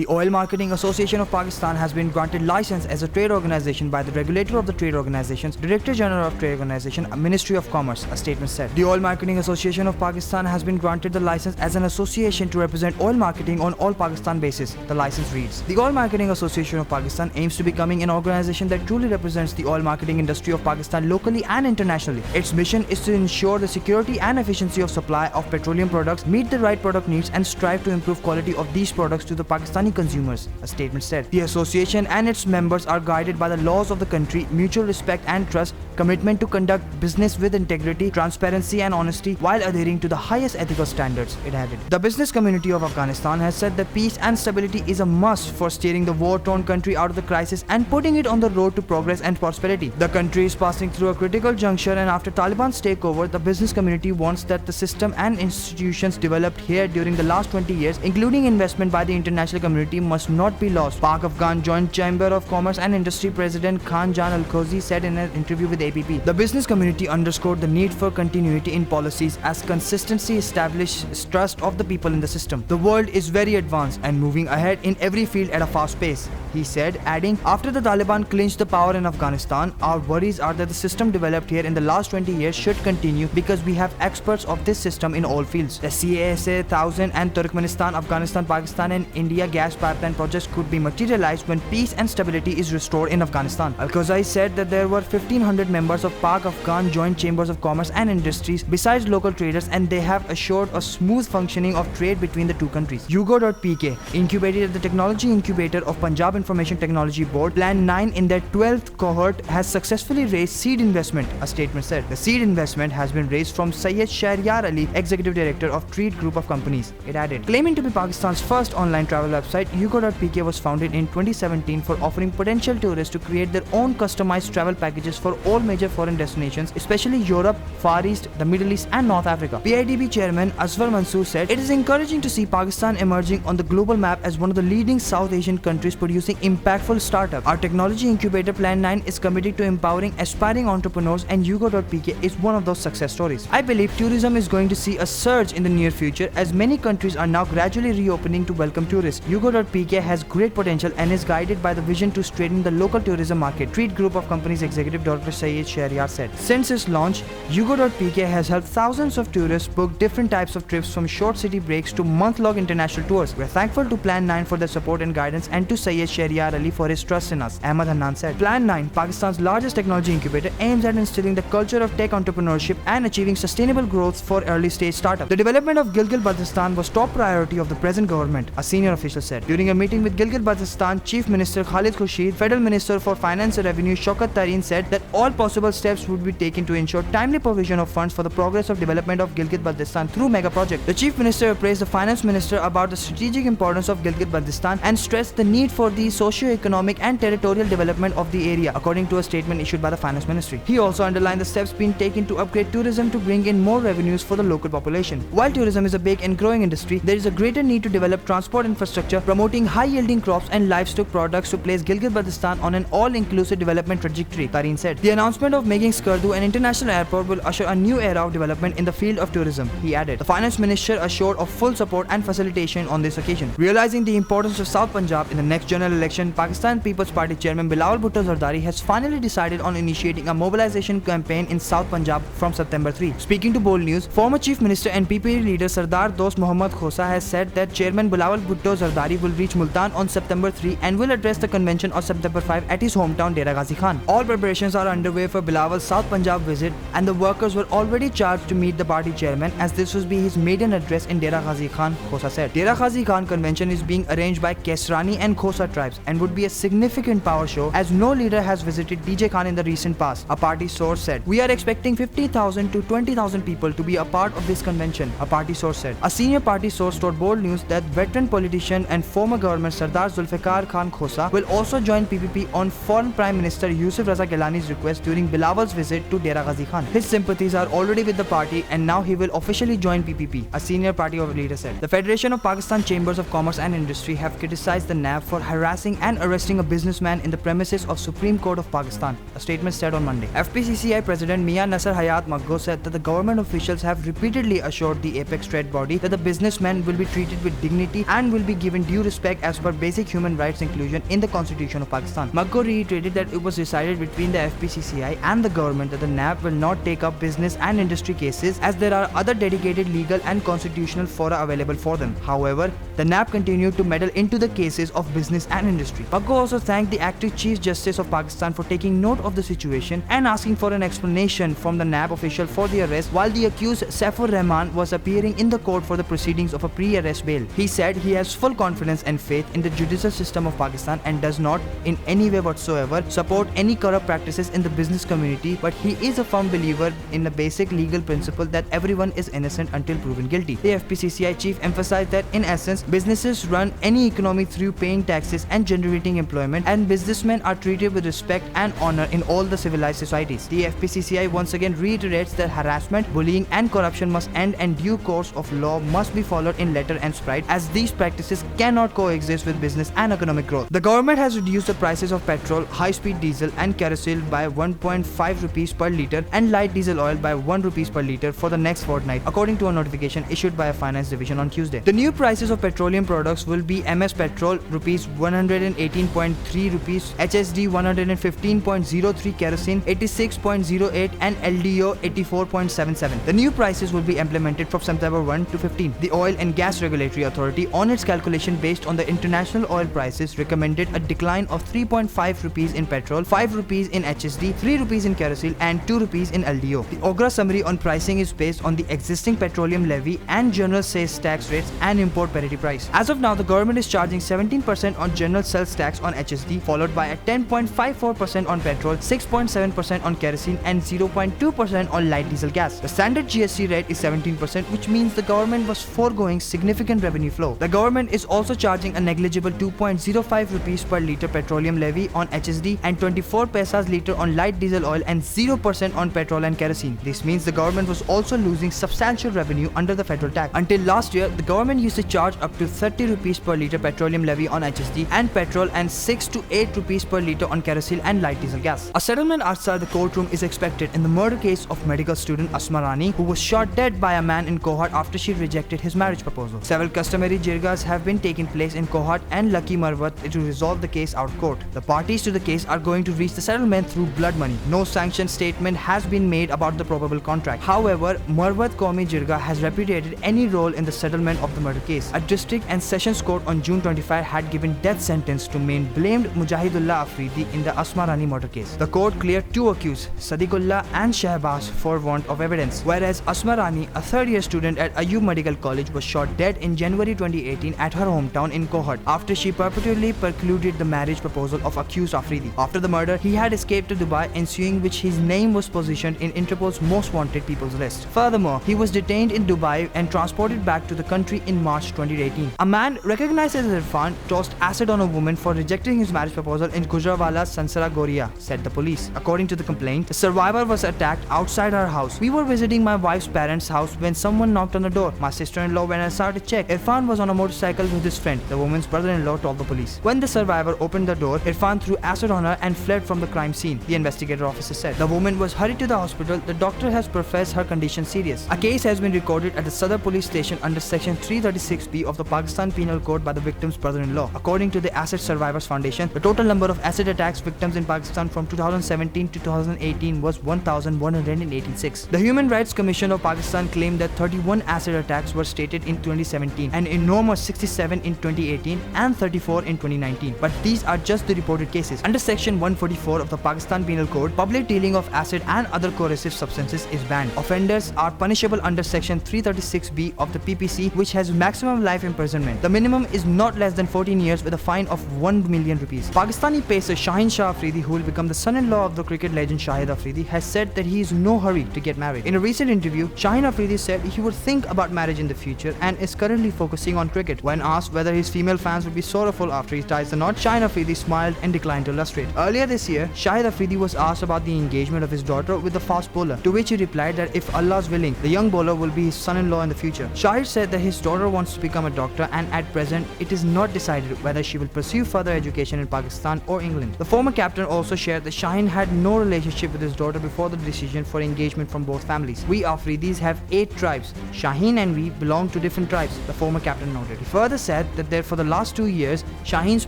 The Oil Marketing Association of Pakistan has been granted license as a trade organization by the regulator of the trade organizations, Director General of Trade Organization, Ministry of Commerce, a statement said. The Oil Marketing Association of Pakistan has been granted the license as an association to represent oil marketing on all Pakistan basis, the license reads. The Oil Marketing Association of Pakistan aims to becoming an organization that truly represents the oil marketing industry of Pakistan locally and internationally. Its mission is to ensure the security and efficiency of supply of petroleum products, meet the right product needs and strive to improve quality of these products to the Pakistani consumers, a statement said. The association and its members are guided by the laws of the country, mutual respect and trust, commitment to conduct business with integrity, transparency and honesty while adhering to the highest ethical standards, it added. The business community of Afghanistan has said that peace and stability is a must for steering the war-torn country out of the crisis and putting it on the road to progress and prosperity. The country is passing through a critical juncture, and after Taliban's takeover, the business community wants that the system and institutions developed here during the last 20 years, including investment by the international community, must not be lost. Pak-Afghan Joint Chamber of Commerce and Industry President Khan Jan Al-Khozi said in an interview with APP. The business community underscored the need for continuity in policies as consistency establishes trust of the people in the system. The world is very advanced and moving ahead in every field at a fast pace, he said, adding, after the Taliban clinched the power in Afghanistan, our worries are that the system developed here in the last 20 years should continue because we have experts of this system in all fields. The CASA 1000 and Turkmenistan, Afghanistan, Pakistan and India gas pipeline projects could be materialized when peace and stability is restored in Afghanistan. Al-Khozai said that there were 1500 members of Pak-Afghan Joint Chambers of Commerce and Industries besides local traders, and they have assured a smooth functioning of trade between the two countries. Yugo.pk, incubated at the Technology Incubator of Punjab Information Technology Board, Plan 9 in their 12th cohort has successfully raised seed investment, a statement said. The seed investment has been raised from Syed Shahryar Ali, Executive Director of Treat Group of Companies, it added. Claiming to be Pakistan's first online travel website, Yugo.pk was founded in 2017 for offering potential tourists to create their own customized travel packages for all major foreign destinations, especially Europe, Far East, the Middle East and North Africa. PIDB Chairman Aswar Mansoor said, it is encouraging to see Pakistan emerging on the global map as one of the leading South Asian countries producing impactful startups. Our technology incubator Plan 9 is committed to empowering aspiring entrepreneurs, and Yugo.pk is one of those success stories. I believe tourism is going to see a surge in the near future as many countries are now gradually reopening to welcome tourists. Yugo.pk has great potential and is guided by the vision to strengthen the local tourism market, Treat Group of Companies Executive Dr. Syed Shahryar said. Since its launch, Yugo.pk has helped thousands of tourists book different types of trips from short city breaks to month-long international tours. We are thankful to Plan 9 for their support and guidance and to Syed Shahryar Ali for his trust in us, Ahmad Hannan said. Plan 9, Pakistan's largest technology incubator, aims at instilling the culture of tech entrepreneurship and achieving sustainable growth for early-stage startups. The development of Gilgit-Baltistan was top priority of the present government, a senior official said. During a meeting with Gilgit-Baltistan Chief Minister Khalid Khurshid, Federal Minister for Finance and Revenue Shaukat Tareen said that all possible steps would be taken to ensure timely provision of funds for the progress of development of Gilgit-Baltistan through mega project. The Chief Minister appraised the Finance Minister about the strategic importance of Gilgit-Baltistan and stressed the need for the socio-economic and territorial development of the area, according to a statement issued by the Finance Ministry. He also underlined the steps being taken to upgrade tourism to bring in more revenues for the local population. While tourism is a big and growing industry, there is a greater need to develop transport infrastructure, promoting high-yielding crops and livestock products to place Gilgit-Baltistan on an all-inclusive development trajectory, Tareen said. The announcement of making Skardu an international airport will usher a new era of development in the field of tourism, he added. The Finance Minister assured of full support and facilitation on this occasion. Realizing the importance of South Punjab in the next general election, Pakistan People's Party Chairman Bilawal Bhutto Zardari has finally decided on initiating a mobilization campaign in South Punjab from September 3. Speaking to Bold News, former Chief Minister and PPP leader Sardar Dost Mohammad Khosa has said that Chairman Bilawal Bhutto Zardari will reach Multan on September 3 and will address the convention on September 5 at his hometown Dera Ghazi Khan. All preparations are underway for Bilawal's South Punjab visit, and the workers were already charged to meet the party chairman as this will be his maiden address in Dera Ghazi Khan, Khosa said. Dera Ghazi Khan convention is being arranged by Kesrani and Khosa tribes and would be a significant power show as no leader has visited DJ Khan in the recent past, a party source said. We are expecting 50,000 to 20,000 people to be a part of this convention, a party source said. A senior party source told Bold News that veteran politician and former governor Sardar Zulfikar Khan Khosa will also join PPP on foreign Prime Minister Yusuf Raza Gilani's request during Bilawal's visit to Dera Ghazi Khan. His sympathies are already with the party and now he will officially join PPP, a senior party leader said. The Federation of Pakistan Chambers of Commerce and Industry have criticized the NAB for harassing harassing and arresting a businessman in the premises of Supreme Court of Pakistan, a statement said on Monday. FPCCI President Mia Nasser Hayat Maggo said that the government officials have repeatedly assured the apex trade body that the businessman will be treated with dignity and will be given due respect as per basic human rights inclusion in the Constitution of Pakistan. Maggo reiterated that it was decided between the FPCCI and the government that the NAB will not take up business and industry cases as there are other dedicated legal and constitutional fora available for them. However, the NAB continued to meddle into the cases of business and industry. Maggo also thanked the active Chief Justice of Pakistan for taking note of the situation and asking for an explanation from the NAB official for the arrest while the accused Saifur Rahman was appearing in the court for the proceedings of a pre-arrest bail. He said he has full confidence and faith in the judicial system of Pakistan and does not in any way whatsoever support any corrupt practices in the business community, but he is a firm believer in the basic legal principle that everyone is innocent until proven guilty. The FPCCI chief emphasized that in essence, businesses run any economy through paying taxes and generating employment, and businessmen are treated with respect and honor in all the civilized societies. The FPCCI once again reiterates that harassment, bullying and corruption must end and due course of law must be followed in letter and spirit, as these practices cannot coexist with business and economic growth. The government has reduced the prices of petrol, high-speed diesel and kerosene by 1.5 rupees per litre and light diesel oil by 1 rupees per litre for the next fortnight, according to a notification issued by a finance division on Tuesday. The new prices of petroleum products will be MS petrol rupees 118.3 rupees, HSD 115.03, kerosene 86.08 and LDO 84.77. The new prices will be implemented from September 1 to 15. The Oil and Gas Regulatory Authority, on its calculation based on the international oil prices, recommended a decline of 3.5 rupees in petrol, 5 rupees in HSD, 3 rupees in kerosene and 2 rupees in LDO. The OGRA summary on pricing is based on the existing petroleum levy and general sales tax rates and import parity price. As of now, the government is charging 17% on general sales tax on HSD, followed by a 10.54% on petrol, 6.7% on kerosene and 0.2% on light diesel gas. The standard GST rate is 17%, which means the government was foregoing significant revenue flow. The government is also charging a negligible 2.05 rupees per litre petroleum levy on HSD and 24 paisas litre on light diesel oil and 0% on petrol and kerosene. This means the government was also losing substantial revenue under the federal tax. Until last year, the government used to charge up to 30 rupees per litre petroleum levy on HSD and petrol and 6 to 8 rupees per litre on kerosene and light diesel gas. A settlement outside the courtroom is expected in the murder case of medical student Asma Rani, who was shot dead by a man in Kohat after she rejected his marriage proposal. Several customary jirgas have been taking place in Kohat and Lucky Marwat to resolve the case out of court. The parties to the case are going to reach the settlement through blood money. No sanction statement has been made about the probable contract. However, Marwat Qaumi Jirga has repudiated any role in the settlement of the murder case. A district and sessions court on June 25 had given death sentence to main blamed Mujahidullah Afridi in the Asma Rani murder case. The court cleared two accused, Sadiqullah and Shahbaz, for want of evidence, whereas Asma Rani, a third-year student at Ayub Medical College, was shot dead in January 2018 at her hometown in Kohat after she purportedly precluded the marriage proposal of accused Afridi. After the murder, he had escaped to Dubai, ensuing which his name was positioned in Interpol's most wanted people's list. Furthermore, he was detained in Dubai and transported back to the country in March 2018. A man recognized as Irfan tossed acid on a woman for rejecting his marriage proposal in Gujranwala, Sansara Goria, said the police. According to the complaint, the survivor was attacked outside her house. We were visiting my wife's parents' house when someone knocked on the door. My sister-in-law went inside to check. Irfan was on a motorcycle with his friend, the woman's brother-in-law told the police. When the survivor opened the door, Irfan threw acid on her and fled from the crime scene, the investigator officer said. The woman was hurried to the hospital. The doctor has professed her condition serious. A case has been recorded at the Sadar police station under section 336B of the Pakistan Penal Code by the victim's brother-in-law. According to the Acid Survivors Foundation, the total number of acid attacks victims in Pakistan from 2017 to 2018 was 1,186. The Human Rights Commission of Pakistan claimed that 31 acid attacks were stated in 2017, an enormous 67 in 2018 and 34 in 2019. But these are just the reported cases. Under section 144 of the Pakistan Penal Code, public dealing of acid and other corrosive substances is banned. Offenders are punishable under section 336B of the PPC, which has maximum life imprisonment. The minimum is not less than 14 years with a fine of 1 million rupees. Pakistani pacer Shaheen Shah Afridi, who will become the son-in-law of the cricket legend Shahid Afridi, has said that he is in no hurry to get married. In a recent interview, Shaheen Afridi said he would think about marriage in the future and is currently focusing on cricket. When asked whether his female fans would be sorrowful after he ties the knot, Shaheen Afridi smiled and declined to illustrate. Earlier this year, Shahid Afridi was asked about the engagement of his daughter with the fast bowler, to which he replied that if Allah is willing, the young bowler will be his son-in-law in the future. Shahid said that his daughter wants to become a doctor and at present, it is not decided whether she will will pursue further education in Pakistan or England. The former captain also shared that Shaheen had no relationship with his daughter before the decision for engagement from both families. We Afridis have 8 tribes. Shaheen and we belong to different tribes, the former captain noted. He further said that for the last 2 years, Shaheen's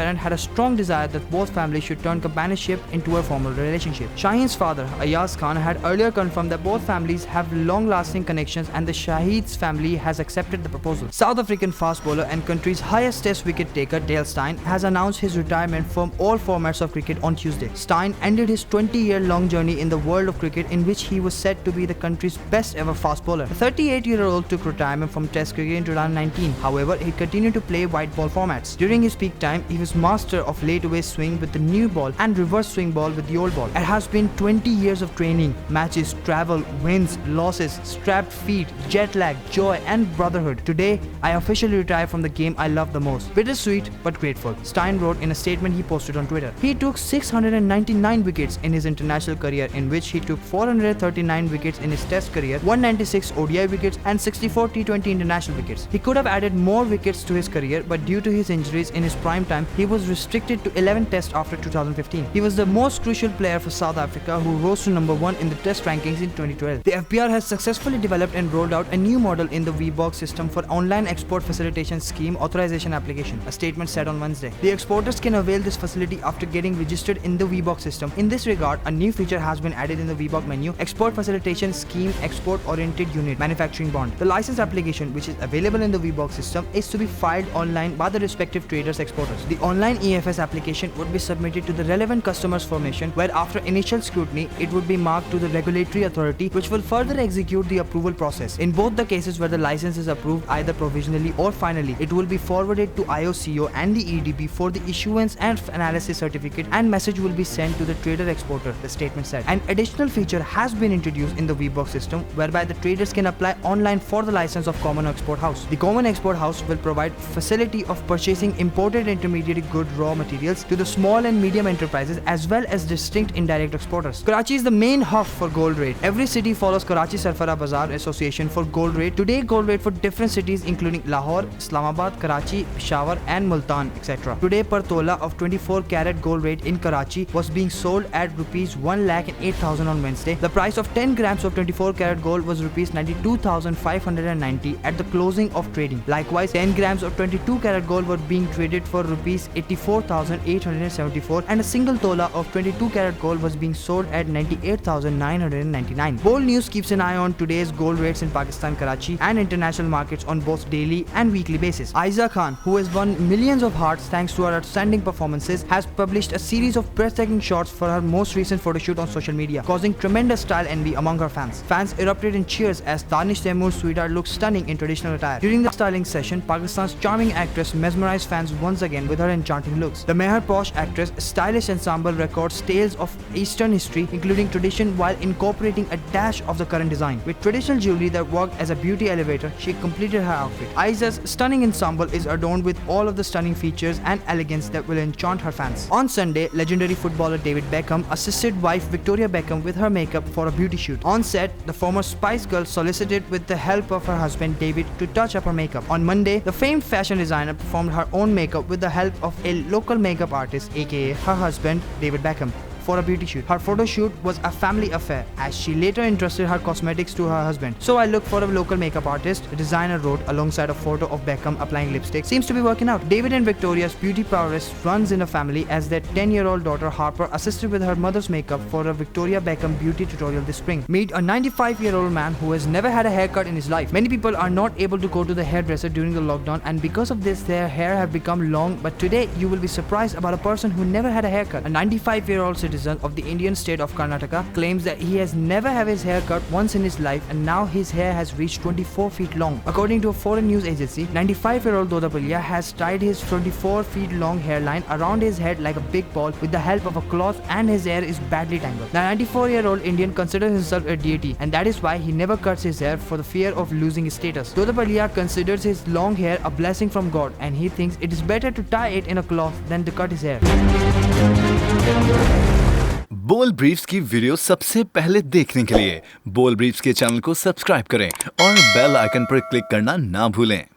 parent had a strong desire that both families should turn companionship into a formal relationship. Shaheen's father, Ayeza Khan, had earlier confirmed that both families have long-lasting connections and the Shahids family has accepted the proposal. South African fast bowler and country's highest test wicket taker Stein has announced his retirement from all formats of cricket on Tuesday. Stein ended his 20-year-long journey in the world of cricket, in which he was said to be the country's best ever fast bowler. The 38-year-old took retirement from test cricket in 2019. However, he continued to play white ball formats. During his peak time, he was master of late-away swing with the new ball and reverse swing ball with the old ball. It has been 20 years of training, matches, travel, wins, losses, strapped feet, jet lag, joy and brotherhood. Today, I officially retire from the game I love the most. Bittersweet but grateful, Stein wrote in a statement he posted on Twitter. He took 699 wickets in his international career, in which he took 439 wickets in his test career, 196 ODI wickets and 64 T20 international wickets. He could have added more wickets to his career, but due to his injuries in his prime time, he was restricted to 11 tests after 2015. He was the most crucial player for South Africa, who rose to number 1 in the test rankings in 2012. The FPR has successfully developed and rolled out a new model in the VBox system for online export facilitation scheme authorization application, a statement said on Wednesday. The exporters can avail this facility after getting registered in the VBox system. In this regard, a new feature has been added in the VBox menu: Export Facilitation Scheme Export Oriented Unit Manufacturing Bond. The license application, which is available in the VBox system, is to be filed online by the respective traders exporters. The online EFS application would be submitted to the relevant customers formation, where after initial scrutiny, it would be marked to the regulatory authority, which will further execute the approval process. In both the cases where the license is approved either provisionally or finally, it will be forwarded to IOCO and the EDB for the issuance and analysis certificate, and message will be sent to the trader exporter, the statement said. An additional feature has been introduced in the VBox system, whereby the traders can apply online for the license of Common Export House. The Common Export House will provide facility of purchasing imported intermediate good raw materials to the small and medium enterprises as well as distinct indirect exporters. Karachi is the main hub for gold rate. Every city follows Karachi Sarfara Bazaar Association for gold rate. Today, gold rate for different cities including Lahore, Islamabad, Karachi, Peshawar and Multan, etc. Today, per tola of 24 carat gold rate in Karachi was being sold at rupees 1,08,000 on Wednesday. The price of 10 grams of 24 carat gold was rupees 92,590 at the closing of trading. Likewise, 10 grams of 22 carat gold were being traded for rupees 84,874 and a single tola of 22 carat gold was being sold at 98,999. Bold News keeps an eye on today's gold rates in Pakistan, Karachi and international markets on both daily and weekly basis. Ayeza Khan, who has won millions of hearts thanks to her outstanding performances, has published a series of breathtaking shots for her most recent photoshoot on social media, causing tremendous style envy among her fans. Fans erupted in cheers as Danish Taimoor's sweetheart looked stunning in traditional attire. During the styling session, Pakistan's charming actress mesmerized fans once again with her enchanting looks. The Meher Posh actress' stylish ensemble records tales of Eastern history, including tradition, while incorporating a dash of the current design. With traditional jewelry that worked as a beauty elevator, she completed her outfit. Ayeza's stunning ensemble is adorned with all of the stunning features and elegance that will enchant her fans. On Sunday, legendary footballer David Beckham assisted wife Victoria Beckham with her makeup for a beauty shoot. On set, the former Spice Girl solicited with the help of her husband David to touch up her makeup. On Monday, the famed fashion designer performed her own makeup with the help of a local makeup artist, aka her husband David Beckham, for a beauty shoot. Her photo shoot was a family affair, as she later entrusted her cosmetics to her husband. So I look for a local makeup artist, the designer wrote alongside a photo of Beckham applying lipstick. Seems to be working out. David and Victoria's beauty prowess runs in a family, as their 10-year-old daughter Harper assisted with her mother's makeup for a Victoria Beckham beauty tutorial this spring. Meet a 95-year-old man who has never had a haircut in his life. Many people are not able to go to the hairdresser during the lockdown, and because of this their hair have become long, but today you will be surprised about a person who never had a haircut. A 95-year-old citizen of the Indian state of Karnataka claims that he has never had his hair cut once in his life, and now his hair has reached 24 feet long. According to a foreign news agency, 95-year-old Dodapallia has tied his 24 feet long hairline around his head like a big ball with the help of a cloth, and his hair is badly tangled. The 94-year-old Indian considers himself a deity, and that is why he never cuts his hair for the fear of losing his status. Dodapallia considers his long hair a blessing from God, and he thinks it is better to tie it in a cloth than to cut his hair. बोल briefs की video सबसे पहले देखने के लिए बोल briefs के channel को सब्सक्राइब करें और बेल आइकन पर क्लिक करना ना भूलें।